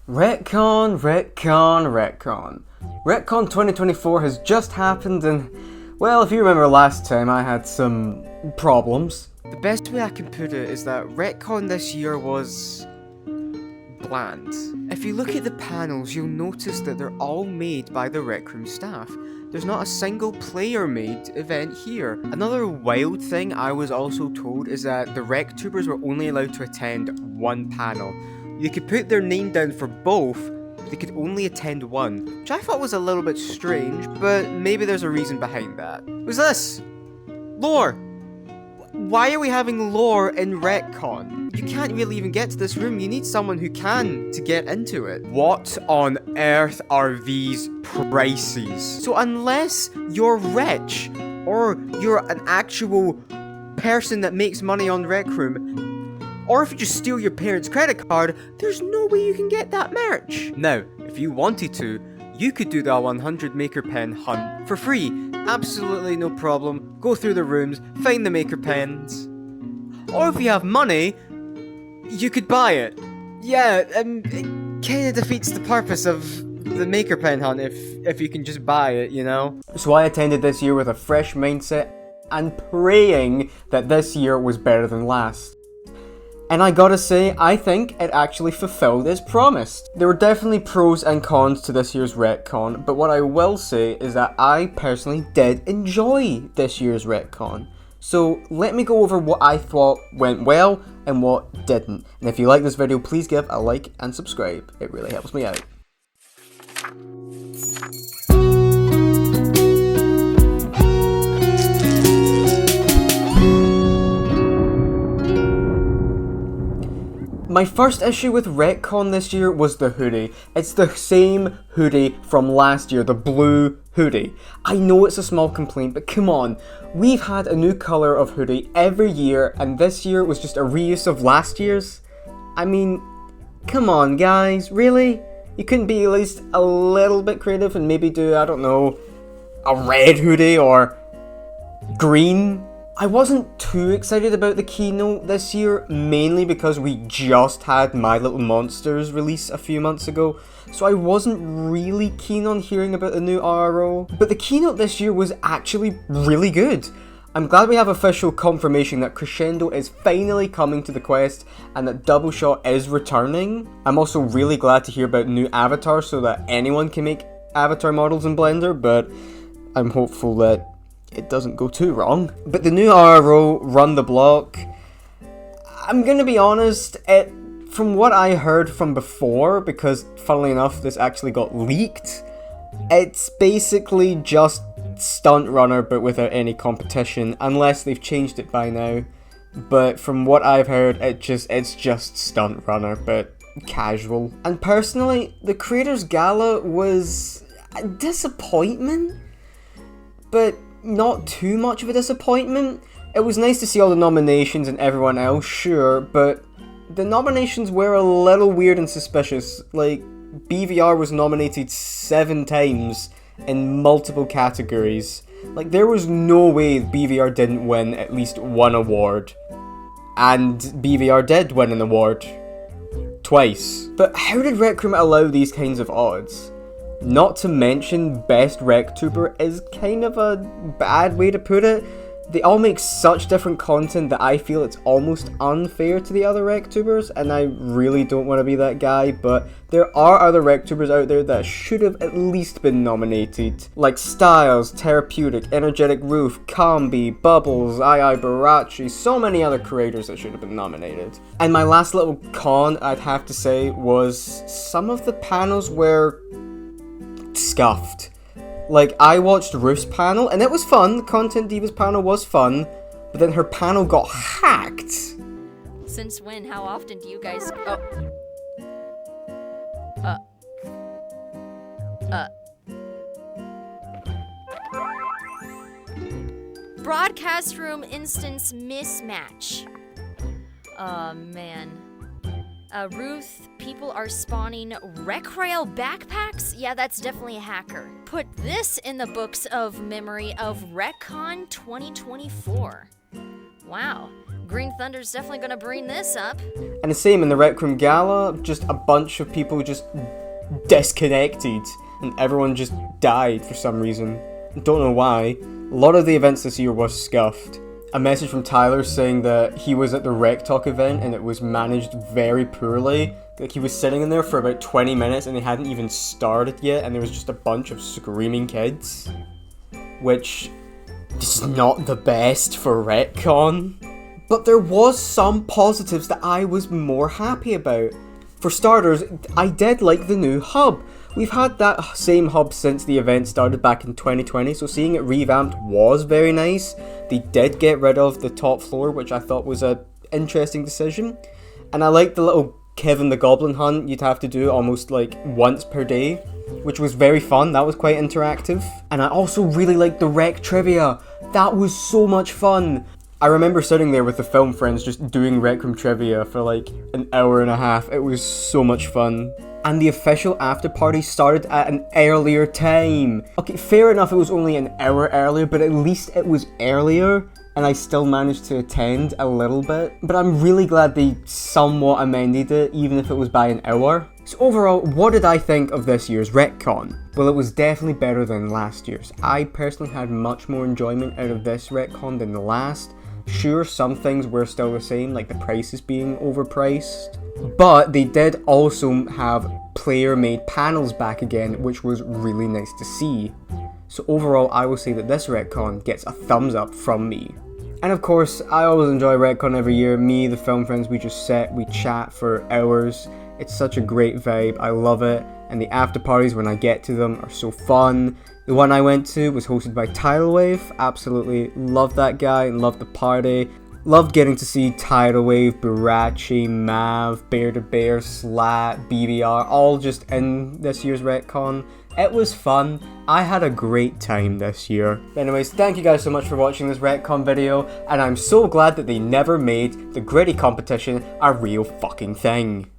Retcon. Retcon 2024 has just happened and, well, if you remember last time, I had some problems. The best way I can put it is that Retcon this year was bland. If you look at the panels, you'll notice that they're all made by the Rec Room staff. There's not a single player-made event here. Another wild thing I was also told is that the RecTubers were only allowed to attend one panel. You could put their name down for both, but they could only attend one, which I thought was a little bit strange, but maybe there's a reason behind that. Who's this? Lore! Why are we having lore in Retcon? You can't really even get to this room, you need someone who can to get into it. What on earth are these prices? So unless you're rich, or you're an actual person that makes money on Rec Room, or if you just steal your parents' credit card, there's no way you can get that merch. Now, if you wanted to, you could do the 100 Maker Pen hunt for free. Absolutely no problem. Go through the rooms, find the Maker Pens. Or if you have money, you could buy it. Yeah, it kinda defeats the purpose of the Maker Pen hunt if you can just buy it, you know? So I attended this year with a fresh mindset and praying that this year was better than last. And I gotta say, I think it actually fulfilled its promise. There were definitely pros and cons to this year's Retcon, but what I will say is that I personally did enjoy this year's Retcon. So let me go over what I thought went well and what didn't. And if you like this video, please give a like and subscribe. It really helps me out. My first issue with Retcon this year was the hoodie. It's the same hoodie from last year, the blue hoodie. I know it's a small complaint, but come on. We've had a new colour of hoodie every year, and this year was just a reuse of last year's. I mean, come on guys, really? You couldn't be at least a little bit creative and maybe do, I don't know, a red hoodie or green? I wasn't too excited about the keynote this year, mainly because we just had My Little Monsters release a few months ago, so I wasn't really keen on hearing about the new RRO. But the keynote this year was actually really good. I'm glad we have official confirmation that Crescendo is finally coming to the Quest and that Doubleshot is returning. I'm also really glad to hear about new avatars so that anyone can make avatar models in Blender, but I'm hopeful that it doesn't go too wrong. But the new RRO, Run the Block, I'm gonna be honest, from what I heard from before, because funnily enough this actually got leaked, it's basically just Stunt Runner but without any competition, unless they've changed it by now. But from what I've heard, it's just Stunt Runner but casual. And personally, the Creators Gala was a disappointment, but not too much of a disappointment. It was nice to see all the nominations and everyone else, sure, but the nominations were a little weird and suspicious. Like, BVR was nominated 7 times in multiple categories. Like, there was no way BVR didn't win at least one award. And BVR did win an award. Twice. But how did Rec Room allow these kinds of odds? Not to mention, Best RecTuber is kind of a bad way to put it. They all make such different content that I feel it's almost unfair to the other RecTubers, and I really don't want to be that guy, but there are other RecTubers out there that should have at least been nominated. Like Styles, Therapeutic, Energetic Roof, Combi, Bubbles, II Barachi, so many other creators that should have been nominated. And my last little con, I'd have to say, was some of the panels were scuffed. Like, I watched Ruth's panel, and it was fun. The Content Divas panel was fun, but then her panel got hacked. Since when? How often do you guys... Broadcast room instance mismatch. Oh, man. Ruth, people are spawning RecRail backpacks? Yeah, that's definitely a hacker. Put this in the books of memory of RecCon 2024. Wow. GreenThunder's definitely gonna bring this up. And the same in the Rec Room Gala, just a bunch of people just disconnected, and everyone just died for some reason. Don't know why. A lot of the events this year was scuffed. A message from Tyler saying that he was at the Rec Talk event and it was managed very poorly. Like, he was sitting in there for about 20 minutes and they hadn't even started yet, and there was just a bunch of screaming kids. Which is not the best for RecCon. But there was some positives that I was more happy about. For starters, I did like the new hub. We've had that same hub since the event started back in 2020, so seeing it revamped was very nice. They did get rid of the top floor, which I thought was an interesting decision. And I liked the little Kevin the Goblin hunt you'd have to do almost like once per day, which was very fun. That was quite interactive. And I also really liked the Rec Trivia. That was so much fun. I remember sitting there with the film friends just doing Rec Room Trivia for like an hour and a half. It was so much fun. And the official after party started at an earlier time. Okay, fair enough, it was only an hour earlier, but at least it was earlier, and I still managed to attend a little bit. But I'm really glad they somewhat amended it, even if it was by an hour. So overall, what did I think of this year's RecCon? Well, it was definitely better than last year's. I personally had much more enjoyment out of this RecCon than the last. Sure, some things were still the same, like the prices being overpriced. But they did also have player-made panels back again, which was really nice to see. So overall, I will say that this RecCon gets a thumbs up from me. And of course, I always enjoy RecCon every year. Me, the film friends, we just sit, we chat for hours. It's such a great vibe, I love it. And the after parties when I get to them are so fun. The one I went to was hosted by Tidal Wave. Absolutely loved that guy and loved the party. Loved getting to see Tidal Wave, Barachi, Mav, Bear to Bear, Slat, BBR, all just in this year's RecCon. It was fun. I had a great time this year. Anyways, thank you guys so much for watching this RecCon video, and I'm so glad that they never made the gritty competition a real fucking thing.